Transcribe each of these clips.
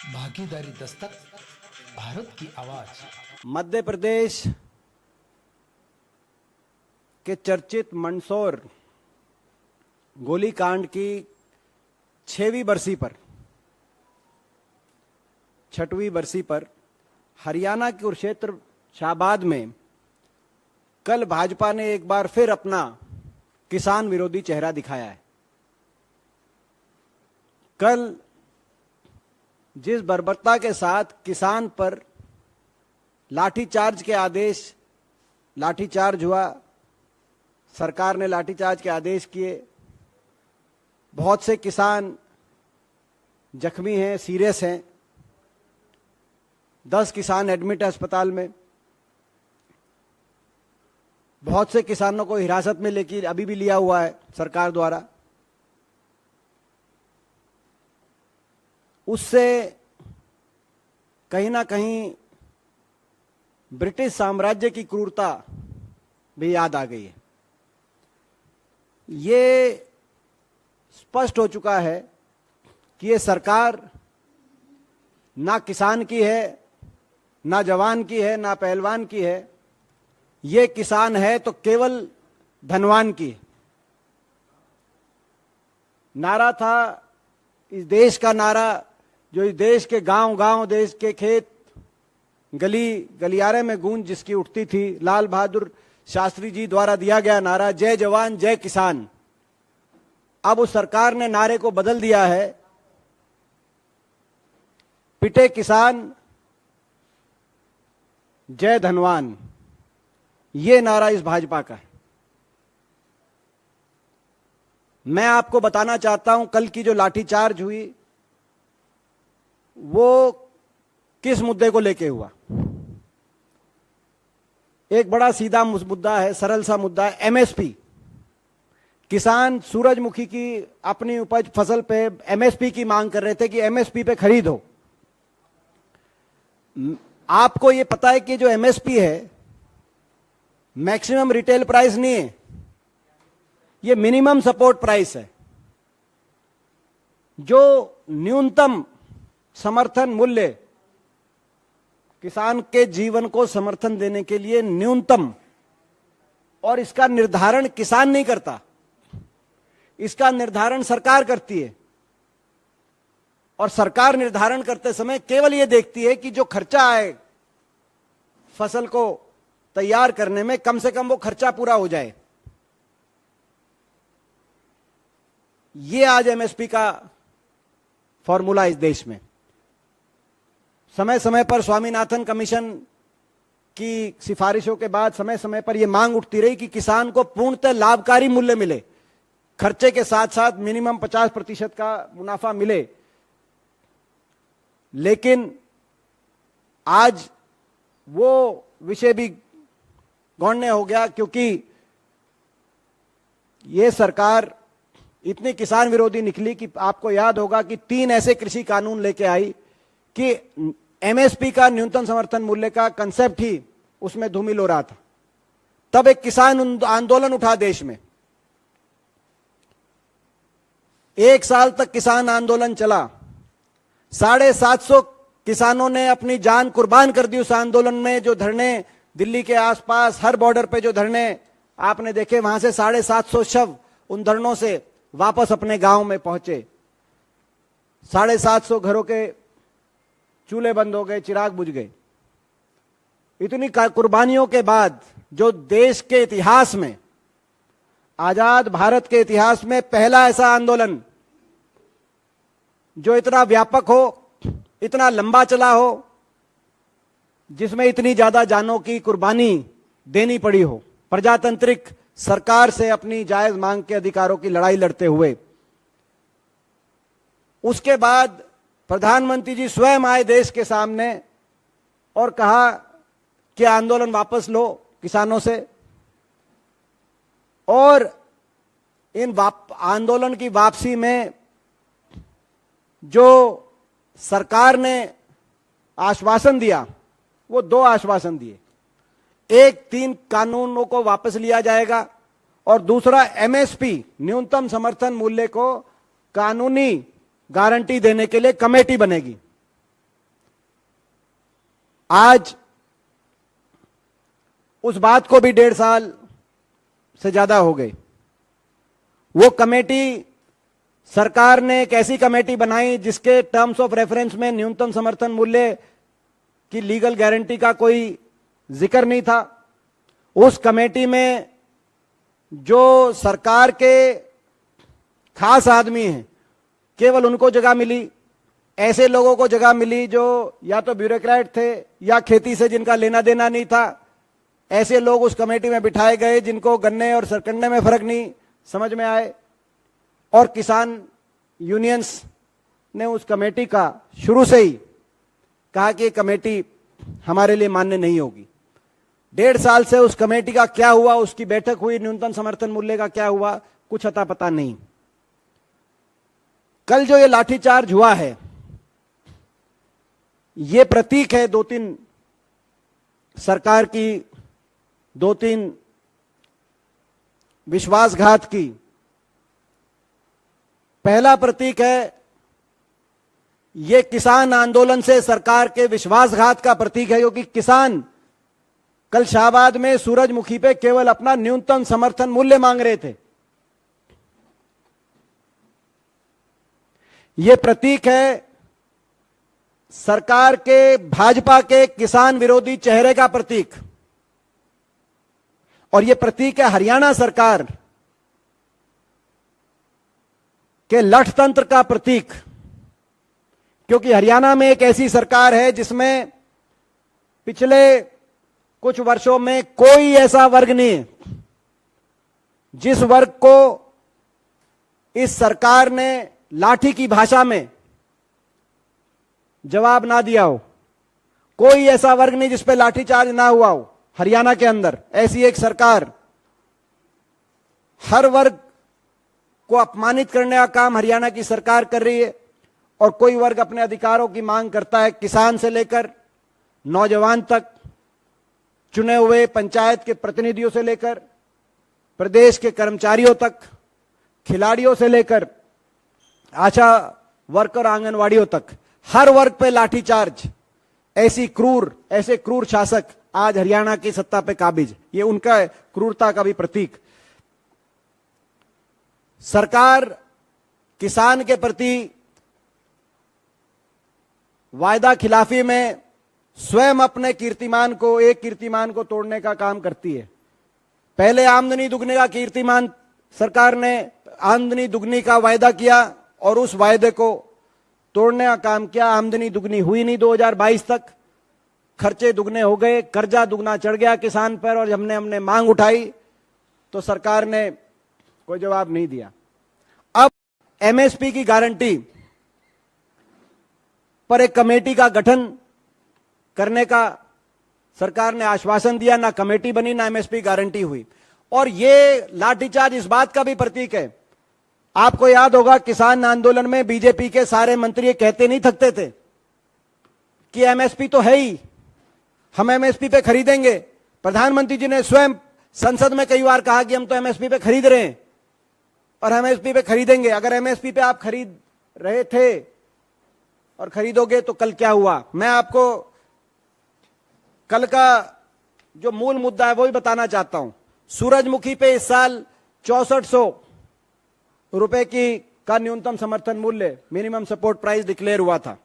भागीदारी दस्तक, भारत की आवाज। मध्य प्रदेश के चर्चित मंदसौर गोलीकांड की 6वीं बरसी पर 6वीं बरसी पर हरियाणा के कुरुक्षेत्र शाहबाद में कल भाजपा ने एक बार फिर अपना किसान विरोधी चेहरा दिखाया है। कल जिस बर्बरता के साथ किसान पर लाठीचार्ज हुआ, सरकार ने लाठीचार्ज के आदेश किए, बहुत से किसान जख्मी हैं, सीरियस हैं, 10 किसान एडमिट है अस्पताल में, बहुत से किसानों को हिरासत में लेकर अभी भी लिया हुआ है सरकार द्वारा। उससे कहीं ना कहीं ब्रिटिश साम्राज्य की क्रूरता भी याद आ गई है। ये स्पष्ट हो चुका है कि ये सरकार ना किसान की है, ना जवान की है, ना पहलवान की है। ये किसान है तो केवल धनवान की। नारा था इस देश का, नारा जो इस देश के गांव-गांव, देश के खेत गली गलियारे में गूंज जिसकी उठती थी, लाल बहादुर शास्त्री जी द्वारा दिया गया नारा, जय जवान जय किसान। अब उस सरकार ने नारे को बदल दिया है, पिटे किसान जय धनवान। ये नारा इस भाजपा का है। मैं आपको बताना चाहता हूं, कल की जो लाठीचार्ज हुई वो किस मुद्दे को लेके हुआ। एक बड़ा सीधा मुद्दा है, सरल सा मुद्दा है, एमएसपी। किसान सूरजमुखी की अपनी उपज फसल पे एमएसपी की मांग कर रहे थे कि एमएसपी पे खरीदो। आपको ये पता है कि जो एमएसपी है मैक्सिमम रिटेल प्राइस नहीं है, ये मिनिमम सपोर्ट प्राइस है। जो न्यूनतम समर्थन मूल्य, किसान के जीवन को समर्थन देने के लिए न्यूनतम, और इसका निर्धारण किसान नहीं करता, इसका निर्धारण सरकार करती है। और सरकार निर्धारण करते समय केवल यह देखती है कि जो खर्चा आए फसल को तैयार करने में, कम से कम वो खर्चा पूरा हो जाए। ये आज एमएसपी का फॉर्मूला इस देश में। समय समय पर स्वामीनाथन कमीशन की सिफारिशों के बाद समय समय पर यह मांग उठती रही कि किसान को पूर्णतः लाभकारी मूल्य मिले, खर्चे के साथ साथ मिनिमम 50% का मुनाफा मिले। लेकिन आज वो विषय भी गौण्य हो गया, क्योंकि यह सरकार इतनी किसान विरोधी निकली कि आपको याद होगा कि 3 ऐसे कृषि कानून लेके आई कि एमएसपी का, न्यूनतम समर्थन मूल्य का कंसेप्ट ही उसमें धूमिल हो रहा था। तब एक किसान आंदोलन उठा देश में। 1 साल तक किसान आंदोलन चला। 750 किसानों ने अपनी जान कुर्बान कर दी उस आंदोलन में। जो धरने दिल्ली के आसपास हर बॉर्डर पे जो धरने आपने देखे, वहां से 750 शव उन धरनों से वापस अपने गांव में पहुंचे। 750 घरों के चूल्हे बंद हो गए, चिराग बुझ गए। इतनी कुर्बानियों के बाद जो देश के इतिहास में, आजाद भारत के इतिहास में पहला ऐसा आंदोलन जो इतना व्यापक हो, इतना लंबा चला हो, जिसमें इतनी ज्यादा जानों की कुर्बानी देनी पड़ी हो, प्रजातांत्रिक सरकार से अपनी जायज मांग के अधिकारों की लड़ाई लड़ते हुए। उसके बाद प्रधानमंत्री जी स्वयं आए देश के सामने और कहा कि आंदोलन वापस लो किसानों से। और इन आंदोलन की वापसी में जो सरकार ने आश्वासन दिया, वो 2 आश्वासन दिए। एक, 3 कानूनों को वापस लिया जाएगा, और दूसरा एमएसपी, न्यूनतम समर्थन मूल्य को कानूनी गारंटी देने के लिए कमेटी बनेगी। आज उस बात को भी 1.5 साल से ज्यादा हो गए। वो कमेटी, सरकार ने एक ऐसी कमेटी बनाई जिसके टर्म्स ऑफ रेफरेंस में न्यूनतम समर्थन मूल्य की लीगल गारंटी का कोई जिक्र नहीं था। उस कमेटी में जो सरकार के खास आदमी हैं, केवल उनको जगह मिली। ऐसे लोगों को जगह मिली जो या तो ब्यूरोक्रेट थे या खेती से जिनका लेना देना नहीं था। ऐसे लोग उस कमेटी में बिठाए गए जिनको गन्ने और सरकंडे में फर्क नहीं समझ में आए। और किसान यूनियंस ने उस कमेटी का शुरू से ही कहा कि ये कमेटी हमारे लिए मान्य नहीं होगी। 1.5 साल से उस कमेटी का क्या हुआ, उसकी बैठक हुई, न्यूनतम समर्थन मूल्य का क्या हुआ, कुछ अता पता नहीं। कल जो ये लाठीचार्ज हुआ है, ये प्रतीक है 2-3 सरकार की 2-3 विश्वासघात की। पहला प्रतीक है, ये किसान आंदोलन से सरकार के विश्वासघात का प्रतीक है, क्योंकि किसान कल शाहबाद में सूरजमुखी पे केवल अपना न्यूनतम समर्थन मूल्य मांग रहे थे। यह प्रतीक है सरकार के, भाजपा के किसान विरोधी चेहरे का प्रतीक। और यह प्रतीक है हरियाणा सरकार के लठतंत्र का प्रतीक, क्योंकि हरियाणा में एक ऐसी सरकार है जिसमें पिछले कुछ वर्षों में कोई ऐसा वर्ग नहीं जिस वर्ग को इस सरकार ने लाठी की भाषा में जवाब ना दिया हो। कोई ऐसा वर्ग नहीं जिस पे लाठीचार्ज ना हुआ हो। हरियाणा के अंदर ऐसी एक सरकार, हर वर्ग को अपमानित करने का काम हरियाणा की सरकार कर रही है। और कोई वर्ग अपने अधिकारों की मांग करता है, किसान से लेकर नौजवान तक, चुने हुए पंचायत के प्रतिनिधियों से लेकर प्रदेश के कर्मचारियों तक, खिलाड़ियों से लेकर आशा वर्कर, आंगनवाड़ियों तक, हर वर्ग पे लाठीचार्ज। ऐसे क्रूर शासक आज हरियाणा की सत्ता पे काबिज। ये उनका क्रूरता का भी प्रतीक। सरकार किसान के प्रति वायदा खिलाफी में स्वयं अपने एक कीर्तिमान को तोड़ने का काम करती है। पहले आमदनी दुगने का कीर्तिमान, सरकार ने आमदनी दुगनी का वायदा किया और उस वायदे को तोड़ने का काम किया। आमदनी दुगनी हुई नहीं 2022 तक, खर्चे दुगने हो गए, कर्जा दुगना चढ़ गया किसान पर। और हमने मांग उठाई तो सरकार ने कोई जवाब नहीं दिया। अब एमएसपी की गारंटी पर एक कमेटी का गठन करने का सरकार ने आश्वासन दिया, ना कमेटी बनी, ना एमएसपी गारंटी हुई। और यह लाठीचार्ज इस बात का भी प्रतीक है। आपको याद होगा किसान आंदोलन में बीजेपी के सारे मंत्री ये कहते नहीं थकते थे कि एमएसपी तो है ही, हम एमएसपी पे खरीदेंगे। प्रधानमंत्री जी ने स्वयं संसद में कई बार कहा कि हम तो एमएसपी पे खरीद रहे हैं और एमएसपी पे खरीदेंगे। अगर एमएसपी पे आप खरीद रहे थे और खरीदोगे तो कल क्या हुआ, मैं आपको कल का जो मूल मुद्दा है वो भी बताना चाहता हूं। सूरजमुखी पे इस साल 6400 रुपए का न्यूनतम समर्थन मूल्य, मिनिमम सपोर्ट प्राइस डिक्लेयर हुआ था।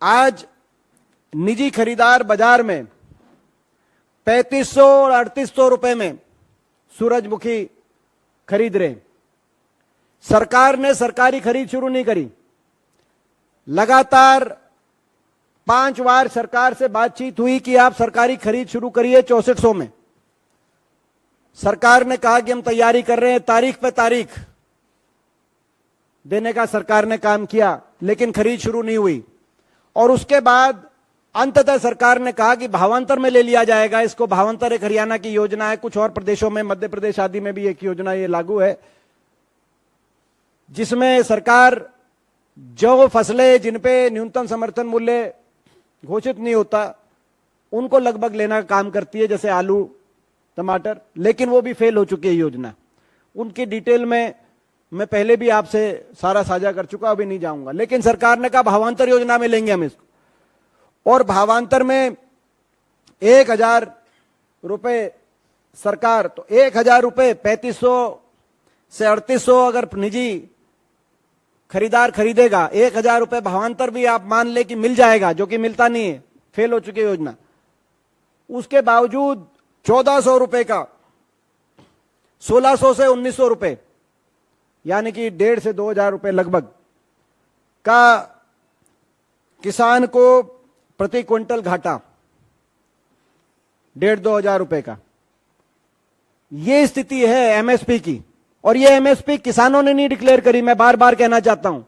आज निजी खरीदार बाजार में 3500 और 3800 रुपए में सूरजमुखी खरीद रहे। सरकार ने सरकारी खरीद शुरू नहीं करी। लगातार 5 बार सरकार से बातचीत हुई कि आप सरकारी खरीद शुरू करिए 6400 में। सरकार ने कहा कि हम तैयारी कर रहे हैं, तारीख पे तारीख देने का सरकार ने काम किया, लेकिन खरीद शुरू नहीं हुई। और उसके बाद अंततः सरकार ने कहा कि भावांतर में ले लिया जाएगा इसको। भावांतर एक हरियाणा की योजना है, कुछ और प्रदेशों में, मध्य प्रदेश आदि में भी एक योजना ये लागू है, जिसमें सरकार जो फसलें जिन पे न्यूनतम समर्थन मूल्य घोषित नहीं होता उनको लगभग लेना का काम करती है, जैसे आलू, टमाटर। लेकिन वो भी फेल हो चुकी है योजना। उनकी डिटेल में मैं पहले भी आपसे सारा साझा कर चुका, अभी नहीं जाऊंगा। लेकिन सरकार ने कहा भावांतर योजना में लेंगे हम इसको, और भावांतर में 1,000 रुपए सरकार, तो 1,000 रुपए 3500 से 3800 अगर निजी खरीदार खरीदेगा, 1,000 रुपए भावांतर भी आप मान ले कि मिल जाएगा, जो कि मिलता नहीं है, फेल हो चुकी योजना। उसके बावजूद 1,400 रुपए का 1,600 से 1,900 रुपए, यानी कि 1,500 से 2,000 रुपए लगभग का किसान को प्रति क्विंटल घाटा, 1,500-2 हजार रुपए का। यह स्थिति है एमएसपी की, और यह एमएसपी किसानों ने नहीं डिक्लेयर करी, मैं बार बार कहना चाहता हूं।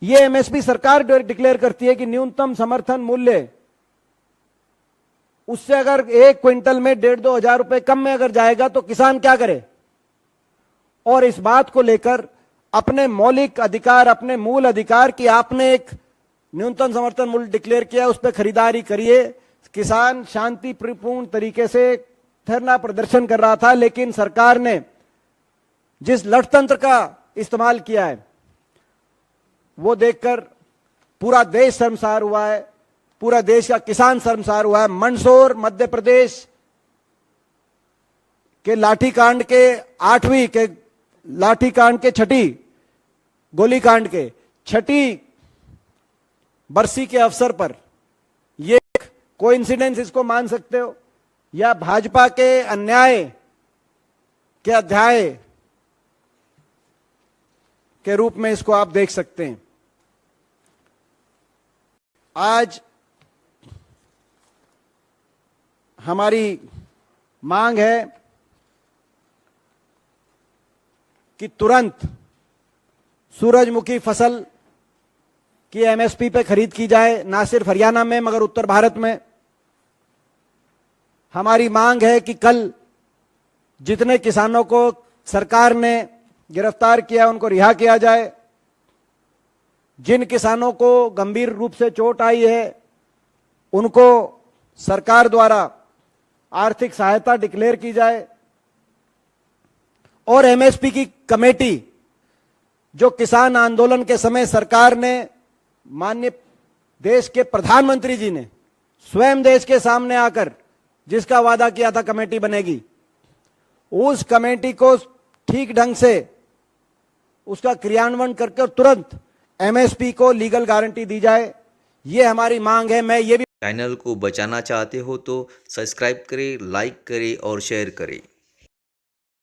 यह एमएसपी सरकार डिक्लेयर करती है कि न्यूनतम समर्थन मूल्य, उससे अगर 1 क्विंटल में 1,500-2 हजार रुपए कम में अगर जाएगा तो किसान क्या करे। और इस बात को लेकर अपने मौलिक अधिकार, अपने मूल अधिकार की आपने एक न्यूनतम समर्थन मूल्य डिक्लेयर किया, उस पर खरीदारी करिए। किसान शांतिपूर्ण तरीके से धरना प्रदर्शन कर रहा था, लेकिन सरकार ने जिस लठतंत्र का इस्तेमाल किया है वो देखकर पूरा देश शर्मसार हुआ है, पूरा देश का किसान शर्मसार हुआ है। मंदसौर मध्य प्रदेश के लाठीकांड के 8वीं के लाठीकांड के 6ठी गोलीकांड के 6ठी बरसी के अवसर पर, ये कोइंसिडेंस इसको मान सकते हो, या भाजपा के अन्याय के अध्याय के रूप में इसको आप देख सकते हैं। आज हमारी मांग है कि तुरंत सूरजमुखी फसल की एमएसपी पे खरीद की जाए, ना सिर्फ हरियाणा में मगर उत्तर भारत में। हमारी मांग है कि कल जितने किसानों को सरकार ने गिरफ्तार किया उनको रिहा किया जाए। जिन किसानों को गंभीर रूप से चोट आई है उनको सरकार द्वारा आर्थिक सहायता डिक्लेयर की जाए, और एमएसपी की कमेटी जो किसान आंदोलन के समय सरकार ने, माननीय देश के प्रधानमंत्री जी ने स्वयं देश के सामने आकर जिसका वादा किया था कमेटी बनेगी, उस कमेटी को ठीक ढंग से उसका क्रियान्वयन करके और तुरंत एमएसपी को लीगल गारंटी दी जाए, ये हमारी मांग है। मैं ये भी चैनल को बचाना चाहते हो तो सब्सक्राइब करें, लाइक करें और शेयर करें।